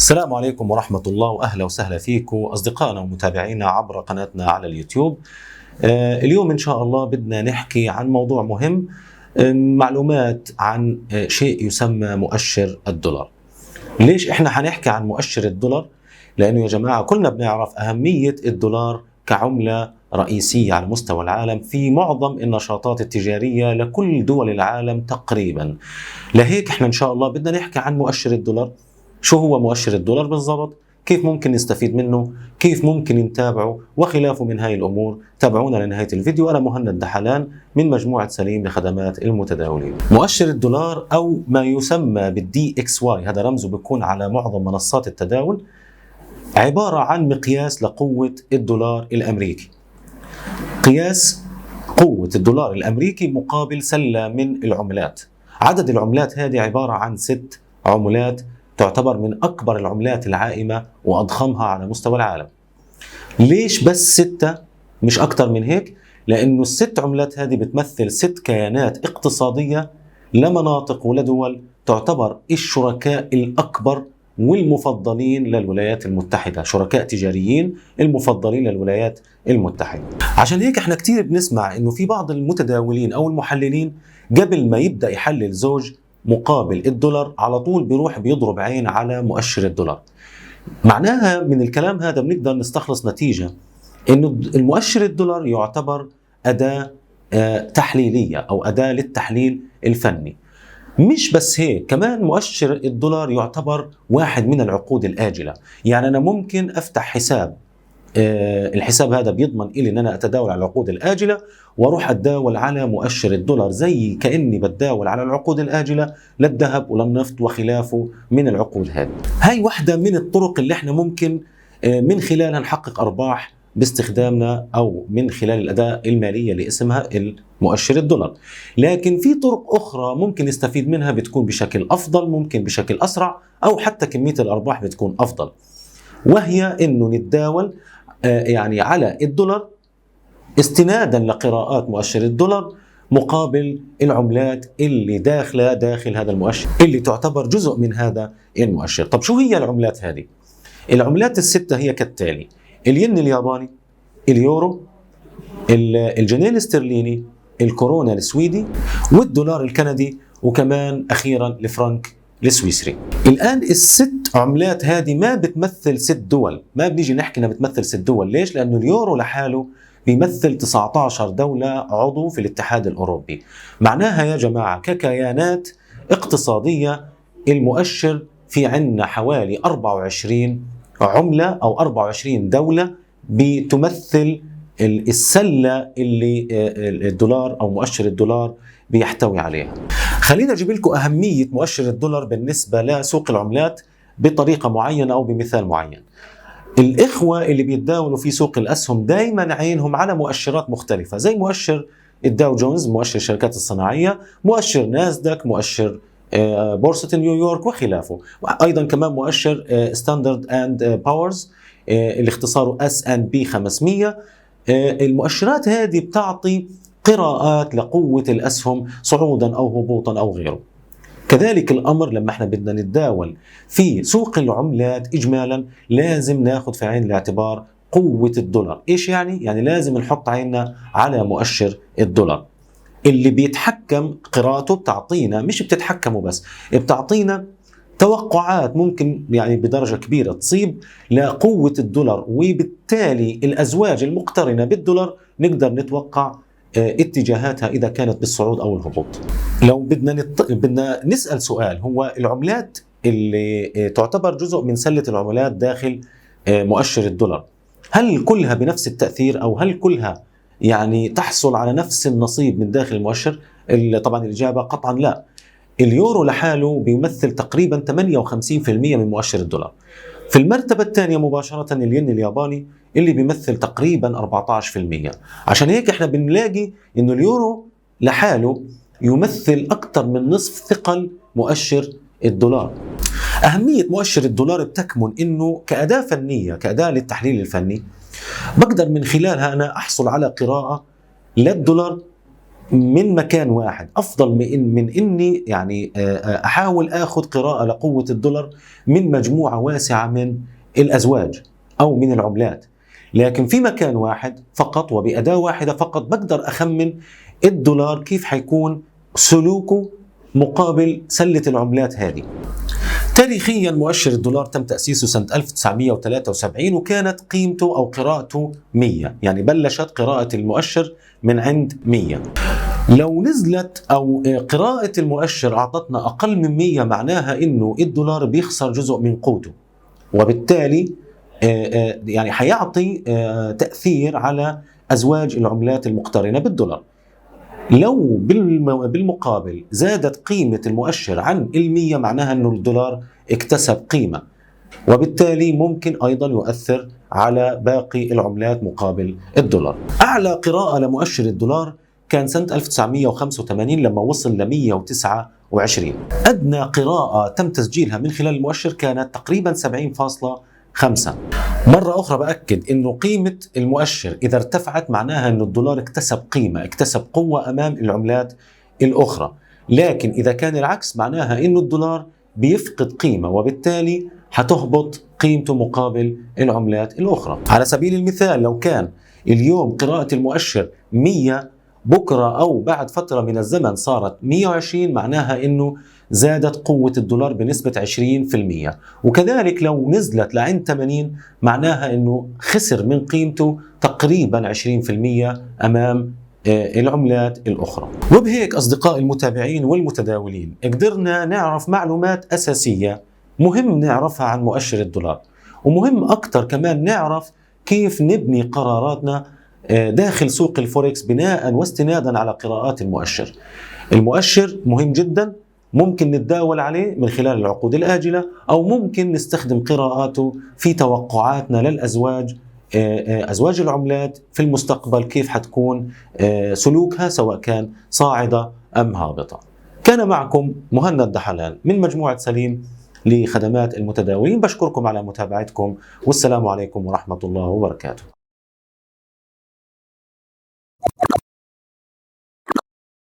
السلام عليكم ورحمة الله وأهلا وسهلا فيكم أصدقائنا ومتابعينا عبر قناتنا على اليوتيوب. اليوم إن شاء الله بدنا نحكي عن موضوع مهم، معلومات عن شيء يسمى مؤشر الدولار. ليش إحنا حنحكي عن مؤشر الدولار؟ لأنه يا جماعة كلنا بنعرف أهمية الدولار كعملة رئيسية على مستوى العالم في معظم النشاطات التجارية لكل دول العالم تقريبا. لهيك إحنا إن شاء الله بدنا نحكي عن مؤشر الدولار. شو هو مؤشر الدولار بالضبط؟ كيف ممكن نستفيد منه؟ كيف ممكن نتابعه؟ وخلافه من هاي الأمور. تابعونا لنهاية الفيديو. أنا مهند دحلان من مجموعة سليم لخدمات المتداولين. مؤشر الدولار أو ما يسمى بالدي اكس واي، هذا رمزه بيكون على معظم منصات التداول، عبارة عن مقياس لقوة الدولار الأمريكي. قياس قوة الدولار الأمريكي مقابل سلة من العملات. عدد العملات هذه عبارة عن 6 عملات، تعتبر من أكبر العملات العائمة وأضخمها على مستوى العالم. ليش بس 6 مش أكثر من هيك؟ لأنه ال6 عملات هذه بتمثل 6 كيانات اقتصادية لمناطق ولدول تعتبر الشركاء الأكبر والمفضلين للولايات المتحدة، شركاء تجاريين المفضلين للولايات المتحدة. عشان هيك احنا كتير بنسمع انه في بعض المتداولين او المحللين قبل ما يبدأ يحلل زوج مقابل الدولار على طول بيروح بيضرب عين على مؤشر الدولار. معناها من الكلام هذا بنقدر نستخلص نتيجة انه المؤشر الدولار يعتبر أداة تحليلية او أداة للتحليل الفني. مش بس هيك، كمان مؤشر الدولار يعتبر واحد من العقود الآجلة. يعني أنا ممكن أفتح حساب، الحساب هذا بيضمن إلي أن أنا أتداول على العقود الآجلة وأروح أتداول على مؤشر الدولار زي كأني بتداول على العقود الآجلة للذهب وللنفط وخلافه من العقود هذه. هاي واحدة من الطرق اللي احنا ممكن من خلالها نحقق أرباح باستخدامنا أو من خلال الأداة المالية اللي اسمها المؤشر الدولار. لكن في طرق أخرى ممكن نستفيد منها بتكون بشكل أفضل، ممكن بشكل أسرع، أو حتى كمية الأرباح بتكون أفضل، وهي إنه نتداول يعني على الدولار استنادا لقراءات مؤشر الدولار مقابل العملات اللي داخل هذا المؤشر اللي تعتبر جزء من هذا المؤشر. طب شو هي العملات هذه؟ العملات ال6 هي كالتالي: الين الياباني، اليورو، الجنيه الاسترليني، الكورونا السويدي، والدولار الكندي، وكمان أخيرا الفرنك السويسري. الآن ال6 عملات هذه ما بتمثل 6 دول، ما بنيجي نحكي انها بتمثل 6 دول. ليش؟ لأنه اليورو لحاله بيمثل 19 دولة عضو في الاتحاد الأوروبي. معناها يا جماعة ككيانات اقتصادية المؤشر في عندنا حوالي 24 عملة أو 24 دولة بتمثل السلة اللي الدولار أو مؤشر الدولار بيحتوي عليها. خلينا أجيب لكم أهمية مؤشر الدولار بالنسبة لسوق العملات بطريقة معينة أو بمثال معين. الإخوة اللي بيتداولوا في سوق الأسهم دايما عينهم على مؤشرات مختلفة، زي مؤشر الداو جونز، مؤشر الشركات الصناعية، مؤشر ناسداك، مؤشر بورصة نيويورك وخلافه، وأيضا كمان مؤشر ستاندرد أند باورز اللي اختصاره S&P 500. المؤشرات هذه بتعطي قراءات لقوة الأسهم صعودا أو هبوطا أو غيره. كذلك الأمر لما احنا بدنا نتداول في سوق العملات إجمالا لازم ناخذ في عين الاعتبار قوة الدولار. إيش يعني؟ يعني لازم نحط عيننا على مؤشر الدولار اللي بيتحكم قراءته، بتعطينا مش بتتحكمه بس، بتعطينا توقعات ممكن يعني بدرجة كبيرة تصيب لقوة الدولار، وبالتالي الأزواج المقترنة بالدولار نقدر نتوقع اتجاهاتها إذا كانت بالصعود أو الهبوط. لو بدنا نسأل سؤال، هو العملات اللي تعتبر جزء من سلة العملات داخل مؤشر الدولار، هل كلها بنفس التأثير أو هل كلها يعني تحصل على نفس النصيب من داخل المؤشر؟ طبعا الإجابة قطعا لا. اليورو لحاله بيمثل تقريبا 58% من مؤشر الدولار. في المرتبة الثانية مباشرة الين الياباني اللي بيمثل تقريبا 14%. عشان هيك احنا بنلاقي انه اليورو لحاله يمثل أكثر من نصف ثقل مؤشر الدولار. أهمية مؤشر الدولار بتكمن انه كأداة فنية، كأداة للتحليل الفني، بقدر من خلالها أنا أحصل على قراءة للدولار من مكان واحد أفضل من إني يعني أحاول أخذ قراءة لقوة الدولار من مجموعة واسعة من الأزواج أو من العملات. لكن في مكان واحد فقط وبأداة واحدة فقط بقدر أخمن الدولار كيف حيكون سلوكه مقابل سلة العملات هذه. تاريخيا مؤشر الدولار تم تأسيسه سنة 1973 وكانت قيمته أو قراءته 100، يعني بلشت قراءة المؤشر من عند 100. لو نزلت أو قراءة المؤشر أعطتنا أقل من 100 معناها إنه الدولار بيخسر جزء من قوته، وبالتالي يعني حيعطي تأثير على أزواج العملات المقترنة بالدولار. لو بالمقابل زادت قيمة المؤشر عن 100 معناها أنه الدولار اكتسب قيمة، وبالتالي ممكن أيضا يؤثر على باقي العملات مقابل الدولار. أعلى قراءة لمؤشر الدولار كان سنة 1985 لما وصل ل 129. أدنى قراءة تم تسجيلها من خلال المؤشر كانت تقريبا 70.5. مرة أخرى بأكد أنه قيمة المؤشر إذا ارتفعت معناها أن الدولار اكتسب قيمة، اكتسب قوة أمام العملات الأخرى. لكن إذا كان العكس معناها أن الدولار بيفقد قيمة، وبالتالي حتهبط قيمته مقابل العملات الأخرى. على سبيل المثال لو كان اليوم قراءة المؤشر 100، بكرة أو بعد فترة من الزمن صارت 120، معناها أنه زادت قوة الدولار بنسبة 20%. وكذلك لو نزلت لعند 80 معناها أنه خسر من قيمته تقريبا 20% أمام العملات الأخرى. وبهيك أصدقاء المتابعين والمتداولين قدرنا نعرف معلومات أساسية مهم نعرفها عن مؤشر الدولار، ومهم أكثر كمان نعرف كيف نبني قراراتنا داخل سوق الفوركس بناء واستنادا على قراءات المؤشر. المؤشر مهم جدا، ممكن نتداول عليه من خلال العقود الآجلة، أو ممكن نستخدم قراءاته في توقعاتنا للأزواج، أزواج العملات في المستقبل كيف حتكون سلوكها سواء كان صاعدة أم هابطة. كان معكم مهند دحلان من مجموعة سليم لخدمات المتداولين. بشكركم على متابعتكم، والسلام عليكم ورحمة الله وبركاته.